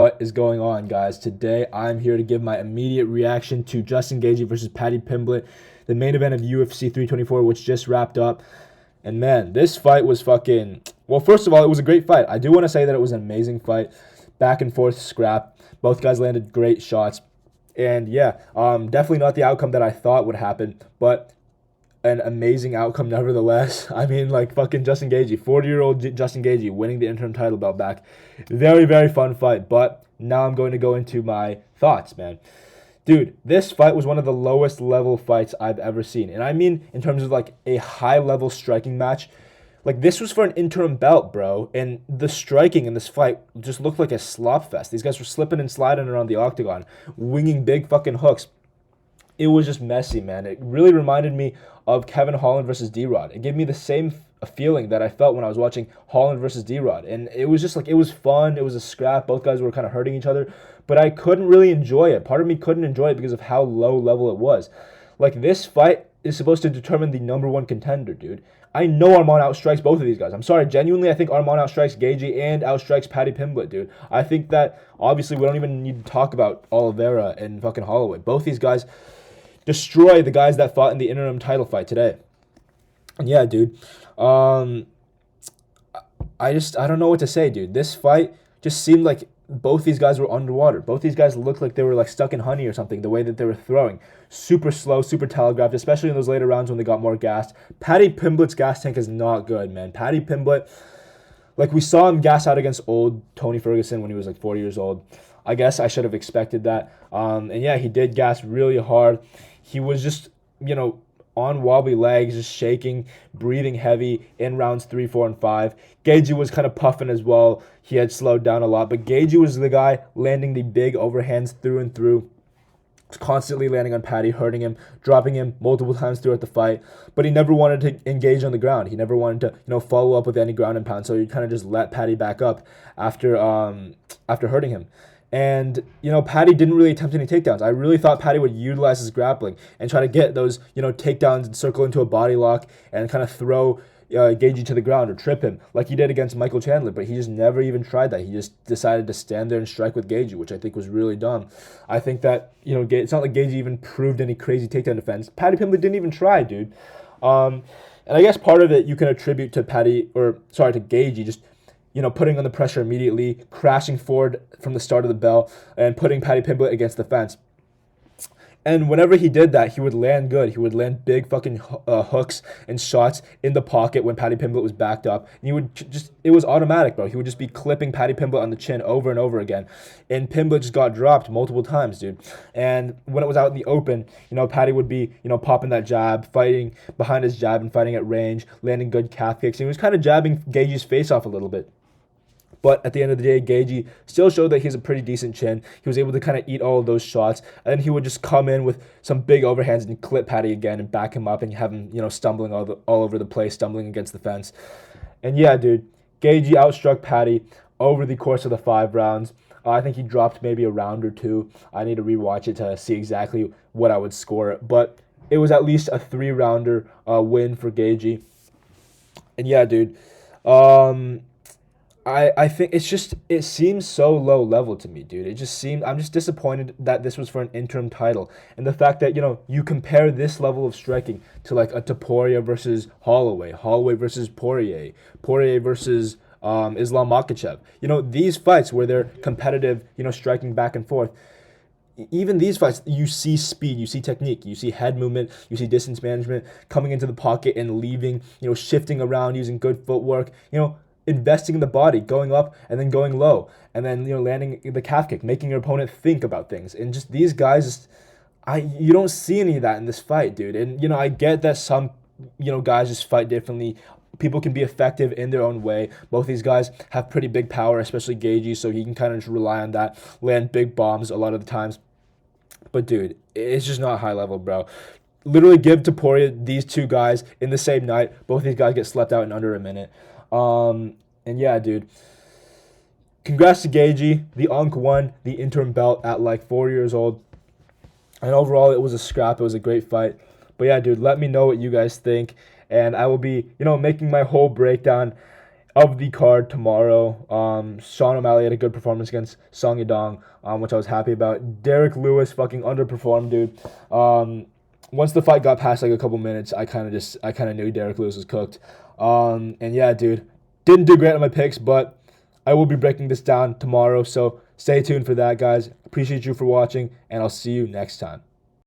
What is going on, guys? Today I'm here to give my immediate reaction to Justin Gaethje versus Paddy Pimblett, the main event of UFC 324, which just wrapped up. And man, this fight was fucking. Well, first of all, it was a great fight. I do want to say that it was an amazing fight, back and forth scrap. Both guys landed great shots, and yeah, definitely not the outcome that I thought would happen, but an amazing outcome nevertheless. I mean, like fucking Justin Gaethje, 40-year-old Justin Gaethje winning the interim title belt back. Very, very fun fight. But now I'm going to go into my thoughts, man. Dude, this fight was one of the lowest level fights I've ever seen. And I mean in terms of like a high level striking match. Like this was for an interim belt, bro. And the striking in this fight just looked like a slop fest. These guys were slipping and sliding around the octagon, winging big fucking hooks. It was just messy, man. It really reminded me of Kevin Holland versus D-Rod. It gave me the same feeling that I felt when I was watching Holland versus D-Rod. And it was just like, it was fun. It was a scrap. Both guys were kind of hurting each other. But I couldn't really enjoy it. Part of me couldn't enjoy it because of how low level it was. Like, this fight is supposed to determine the number one contender, dude. I know Arman outstrikes both of these guys. I'm sorry, genuinely, I think Arman outstrikes Gaethje and outstrikes Paddy Pimblett, dude. I think that, obviously, we don't even need to talk about Oliveira and fucking Holloway. Both these guys destroy the guys that fought in the interim title fight today. And yeah, dude. I don't know what to say, dude. This fight just seemed like both these guys were underwater. Both these guys looked like they were like stuck in honey or something, the way that they were throwing. Super slow, super telegraphed, especially in those later rounds when they got more gassed. Paddy Pimblett's gas tank is not good, man. Paddy Pimblett, like we saw him gas out against old Tony Ferguson when he was like 40 years old. I guess I should have expected that. And yeah, he did gas really hard. He was just, on wobbly legs, just shaking, breathing heavy in rounds 3, 4, and 5. Gaethje was kind of puffing as well. He had slowed down a lot, but Gaethje was the guy landing the big overhands through and through, constantly landing on Paddy, hurting him, dropping him multiple times throughout the fight. But he never wanted to engage on the ground. He never wanted to, follow up with any ground and pound. So he kind of just let Paddy back up after hurting him. And, Paddy didn't really attempt any takedowns. I really thought Paddy would utilize his grappling and try to get those, takedowns and circle into a body lock and kind of throw Gaethje to the ground or trip him like he did against Michael Chandler. But he just never even tried that. He just decided to stand there and strike with Gaethje, which I think was really dumb. I think that, it's not like Gaethje even proved any crazy takedown defense. Paddy Pimblett didn't even try, dude. And I guess part of it you can attribute to Gaethje just putting on the pressure immediately, crashing forward from the start of the bell, and putting Paddy Pimblett against the fence. And whenever he did that, he would land good. He would land big fucking hooks and shots in the pocket when Paddy Pimblett was backed up. And he would it was automatic, bro. He would just be clipping Paddy Pimblett on the chin over and over again. And Pimblett just got dropped multiple times, dude. And when it was out in the open, Paddy would be, popping that jab, fighting behind his jab and fighting at range, landing good calf kicks. And he was kind of jabbing Gaethje's face off a little bit. But at the end of the day, Gaethje still showed that he has a pretty decent chin. He was able to kind of eat all of those shots. And then he would just come in with some big overhands and clip Paddy again and back him up and have him, stumbling all over the place, stumbling against the fence. And yeah, dude, Gaethje outstruck Paddy over the course of the 5 rounds. I think he dropped maybe a round or 2. I need to rewatch it to see exactly what I would score it. But it was at least a 3-rounder win for Gaethje. And yeah, dude, I think it seems so low level to me, dude. I'm just disappointed that this was for an interim title. And the fact that, you compare this level of striking to like a Topuria versus Holloway versus Poirier versus Islam Makhachev. These fights where they're competitive, striking back and forth. Even these fights, you see speed, you see technique, you see head movement, you see distance management, coming into the pocket and leaving, shifting around, using good footwork, investing in the body, going up and then going low, and then landing the calf kick, making your opponent think about things. And just these guys, you don't see any of that in this fight, dude. And I get that some guys just fight differently. People can be effective in their own way. Both these guys have pretty big power, especially Gaethje, so he can kind of just rely on that, land big bombs a lot of the times. But dude, it's just not high level, bro. Literally give Topuria these 2 guys in the same night. Both these guys get slept out in under a minute. And yeah, dude, congrats to Gaethje. The Unk won the interim belt at like 4 years old. And overall, it was a scrap. It was a great fight. But yeah, dude, let me know what you guys think. And I will be, making my whole breakdown of the card tomorrow. Sean O'Malley had a good performance against Song Yadong, which I was happy about. Derek Lewis fucking underperformed, dude. Once the fight got past like a couple minutes, I kind of knew Derek Lewis was cooked. And yeah, dude, didn't do great on my picks, but I will be breaking this down tomorrow. So stay tuned for that, guys. Appreciate you for watching, and I'll see you next time.